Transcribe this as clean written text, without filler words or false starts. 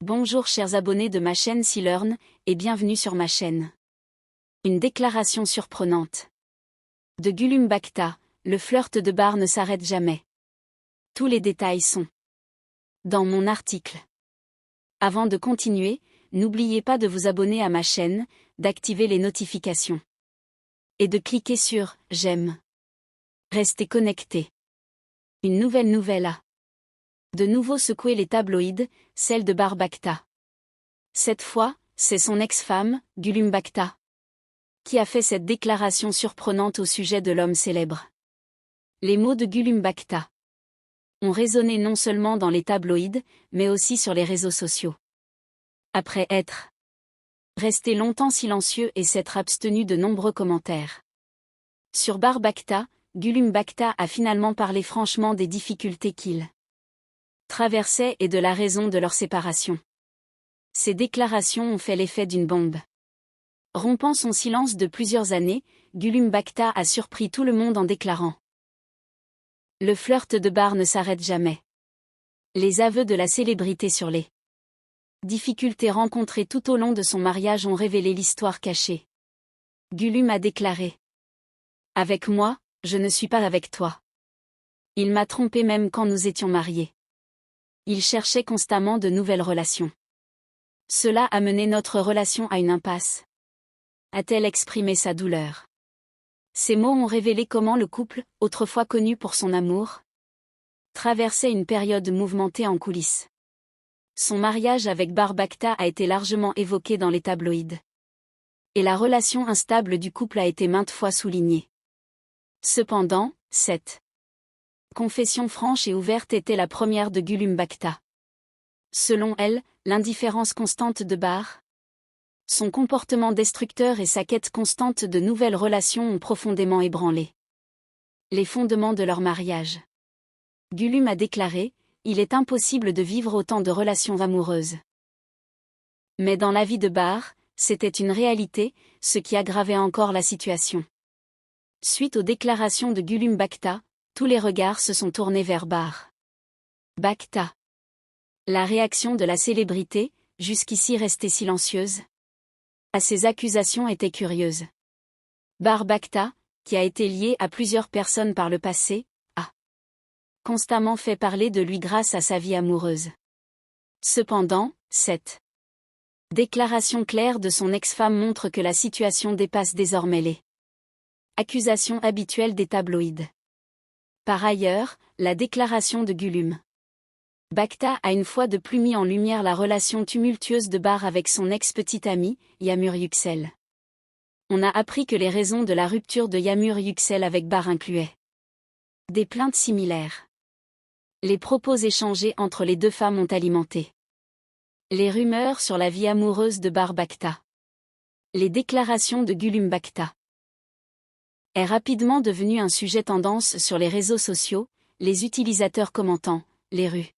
Bonjour chers abonnés de ma chaîne SeeLearn, et bienvenue sur ma chaîne. Une déclaration surprenante. De Gulum Bacta, le flirt de bar ne s'arrête jamais. Tous les détails sont dans mon article. Avant de continuer, n'oubliez pas de vous abonner à ma chaîne, d'activer les notifications. Et de cliquer sur « J'aime ». Restez connectés. Une nouvelle a de nouveau secoué les tabloïds, celle de Bar Bacta. Cette fois, c'est son ex-femme, Gulum Bacta, qui a fait cette déclaration surprenante au sujet de l'homme célèbre. Les mots de Gulum Bacta ont résonné non seulement dans les tabloïds, mais aussi sur les réseaux sociaux. Après être resté longtemps silencieux et s'être abstenu de nombreux commentaires sur Bar Bacta, Gulum Bacta a finalement parlé franchement des difficultés qu'il traversait et de la raison de leur séparation. Ces déclarations ont fait l'effet d'une bombe. Rompant son silence de plusieurs années, Gulum Bacta a surpris tout le monde en déclarant « Le flirt de bar ne s'arrête jamais ». Les aveux de la célébrité sur les difficultés rencontrées tout au long de son mariage ont révélé l'histoire cachée. Gulum a déclaré « Avec moi, je ne suis pas avec toi. Il m'a trompé même quand nous étions mariés. Il cherchait constamment de nouvelles relations. Cela a mené notre relation à une impasse. » A-t-elle exprimé sa douleur. Ces mots ont révélé comment le couple, autrefois connu pour son amour, traversait une période mouvementée en coulisses. Son mariage avec Bar Bacta a été largement évoqué dans les tabloïds. Et la relation instable du couple a été maintes fois soulignée. Cependant, cette confession franche et ouverte était la première de Gulum Bacta. Selon elle, l'indifférence constante de Bar, son comportement destructeur et sa quête constante de nouvelles relations ont profondément ébranlé les fondements de leur mariage. Gulum a déclaré « Il est impossible de vivre autant de relations amoureuses. » Mais dans la vie de Bar, c'était une réalité, ce qui aggravait encore la situation. Suite aux déclarations de Gulum Bacta, tous les regards se sont tournés vers Bar Bacta. La réaction de la célébrité, jusqu'ici restée silencieuse, à ces accusations était curieuse. Bar Bacta, qui a été lié à plusieurs personnes par le passé, a constamment fait parler de lui grâce à sa vie amoureuse. Cependant, cette déclaration claire de son ex-femme montre que la situation dépasse désormais les accusations habituelles des tabloïds. Par ailleurs, la déclaration de Gulum Bacta a une fois de plus mis en lumière la relation tumultueuse de Bar avec son ex-petite amie, Yağmur Yüksel. On a appris que les raisons de la rupture de Yağmur Yüksel avec Bar incluaient des plaintes similaires. Les propos échangés entre les deux femmes ont alimenté les rumeurs sur la vie amoureuse de Bar Bacta. Les déclarations de Gulum Bacta est rapidement devenu un sujet tendance sur les réseaux sociaux, les utilisateurs commentant « les rues